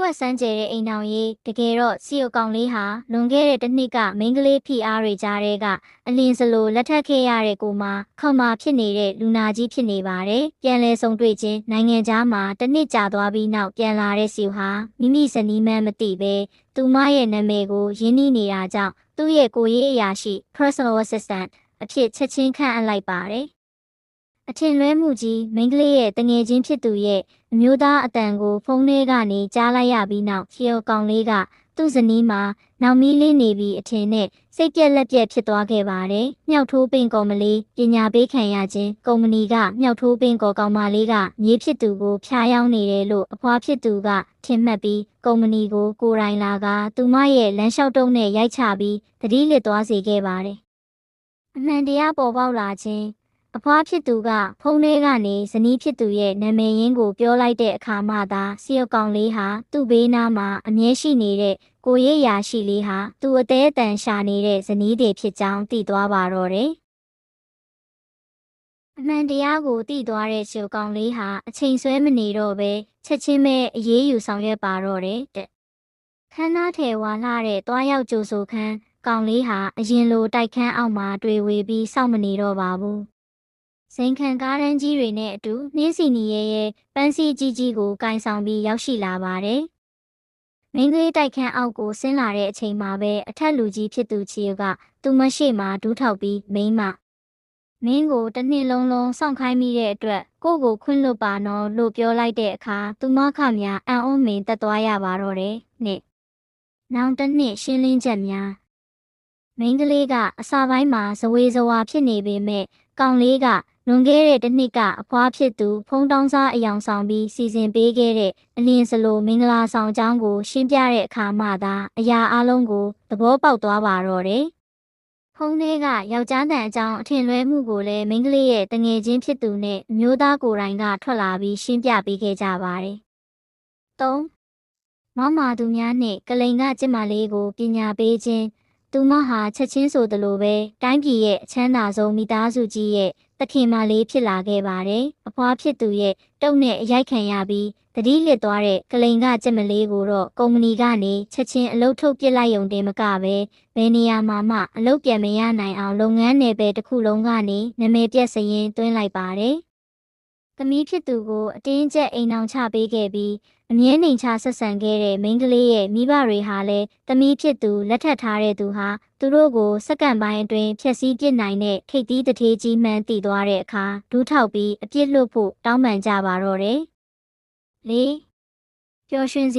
ဝက်စမ်းကျဲတဲ့အိမ်အောင်ရေးတကယ်တော့စီယိုကောင်လေးဟာလွန်ခဲ့တဲ့တစ်နှစ်ကမိန်းကလေးဖိအားတွေကြားတဲ့ကအလင်းစလိုလက်ထပ်ခဲ့ရတဲ့ကိုမခေါမဖြစ်နေတဲ့လူနာကြီးဖြစ်နေပါတယ်။ပြန်လဲဆုံတွေ့ချင်းနိုင်ငံသားမှာတစ်နှစ်ကြာသွားပြီးနောက်ပြန်လာတဲ့စီယိုဟာမိမိဇနီးမှန်းမသိပဲသူမရဲ့နာမည်ကိုရင်းနှီးနေတာကြောင့်သူ့ရဲ့ကိုရေးအရာရှိ personal assistant အဖြစ်ချက်ချင်းခန့်အပ်လိုက်ပါတယ်။အထင်လွဲမှုကြီးမိန်းကလေးရဲ့တငယ်ချင်းဖြစ်သူရဲ့အမျိုးသားအတန်ကိုဖုန်းထဲကနေကြားလိုက်ရပြီးနောက်ချီယိုကောင်လေးကသူ့ဇနီးမှာနောက်မီးလေးနေပြီးအထင်နဲ့စိတ်ပြက်လက်ပြက်ဖြစ်သွားခဲ့ပါတယ်။မြောက်ထိုးပင်ကော်မလေးပညာပေးခံရခြင်းကုမ္ပဏီကမြောက်ထိုးပင်ကော်ကောင်မလေးကမြေဖြစ်သူကိုဖျားယောင်းနေတယ်လို့အဖွားဖြစ်သူကထင်မှတ်ပြီးကုမ္ပဏီကိုကိုယ်တိုင်လာကသူမရဲ့လမ်းလျှောက်တုံးနဲ့ရိုက်ချပြီးသတိလစ်သွားစေခဲ့ပါတယ်။အမှန်တရားပေါ်ပေါက်လာခြင်းအဖွားဖြစ်သူကဖုန်းထဲကနေဇနီးဖြစ်သူရဲ့နာမည်ရင်းကိုပြောလိုက်တဲ့အခါမှသာစီယိုကောင်လေးဟာသူ့ဘေးနားမှာအမြဲရှိနေတဲ့ကိုရေးရာရှိလေးဟာသူ့အသေးအတန်ရှာနေတဲ့ဇနီးတွေဖြစ်ကြောင်းသိသွားပါတော့တယ်။အမှန်တရားကိုသိသွားတဲ့စီယိုကောင်လေးဟာအချိန်ဆွဲမနေတော့ပဲချက်ချင်းပဲအေးအေးယူဆောင်ရွက်ပါတော့တယ်တဲ့။ခန်းသားထဲဝါလှတဲ့တွားရောက်ကြိုဆိုခန်းကောင်လေးဟာအရင်လိုတိုက်ခန်းအောက်မှာတွေ့ဝေပြီးစောင့်မနေတော့ပါဘူး။ဇိမ်ခံကားရန်ကြီးတွေနဲ့အတူနှင်းစီနီရဲ့ပန်းစည်းကြီးကြီးကိုကင်ဆောင်ပြီးရောက်ရှိလာပါတယ်။မင်းကလေးတိုက်ခန်းအောက်ကိုဆင်းလာတဲ့အချိန်မှာပဲအထက်လူကြီးဖြစ်သူချီယိုကသူ့မရှိမှဒူးထောက်ပြီးမင်းကိုတစ်နှစ်လုံးလုံးစောင့်ခိုင်းမိတဲ့အတွက်ကိုခွင့်လွတ်ပါနော်လို့ပြောလိုက်တဲ့အခါသူမခများအံ့ဩမင်တက်သွားရပါတော့တယ်။နှစ်နောင်တစ်နှစ်ရှင်းလင်းချက်များမင်းကလေးကအစာပိုင်းမှာဇဝေဇဝါဖြစ်နေပေမဲ့ကောင်လေးကလွန်ခဲ့တဲ့တစ်နှစ်ကအဖွားဖြစ်သူဖုံးတောင်းစားအယောင်ဆောင်ပြီးစီစဉ်ပေးခဲ့တဲ့အလင်းစလိုမင်္ဂလာဆောင်အကြောင်းကိုရှင်းပြတဲ့အခါမှသာအရာအလုံးကိုသဘောပေါက်သွားပါတော့တယ်။ဖုံးထဲကယောက်ျားတန်အကြောင်းအထင်လွဲမှုကိုလည်းမိန်းကလေးရဲ့တငယ်ချင်းဖြစ်သူနဲ့အမျိုးသားကိုယ်တိုင်ကထွက်လာပြီးရှင်းပြပေးခဲ့ကြပါတယ်။၃မောင်မာသူများနှင့်ကလိန်ကကျစ်မာလေးကိုပညာပေးခြင်းသူမဟာချက်ချင်းဆိုသလိုပဲတိုင်းပြည်ရဲ့အချမ်းသာဆုံးမိသားစုကြီးရဲ့တခင်မလေးဖြစ်လာခဲ့ပါတယ်။အဖွားဖြစ်သူရဲ့တုတ်နဲ့အရိုက်ခံရပြီးသတိလစ်သွားတဲ့ကလိန်ကကျက်မလေးကိုတော့ကုမ္ပဏီကနေချက်ချင်းအလုပ်ထုတ်ပစ်လိုက်ရုံတင်မကပဲဘယ်နေရာမှအလုပ်ပြန်မရနိုင်အောင်လုပ်ငန်းနယ်ပယ်တစ်ခုလုံးကနေနာမည်ပြက်စရင်သွင်းလိုက်ပါတယ်။သမီးဖြစ်သူကိုအတင်းကျပ်အိမ်အောင်ချပေးခဲ့ပြီးအမြဲနှိမ်ချဆက်ဆံခဲ့တဲ့မိန်းကလေးရဲ့မိဘတွေဟာလည်းသမီးဖြစ်သူလက်ထပ်ထားတဲ့သူဟာသူတို့ကိုစက္ကန့်ပိုင်းအတွင်းဖျက်ဆီးပစ်နိုင်တဲ့ထိပ်သီးတထေးကြီးမှန်းသိသွားတဲ့အခါဒူးထောက်ပြီးအပြစ်လွတ်ဖို့တောင်းပန်ကြပါတော့တယ်။၄ပျော်ရွှင်စ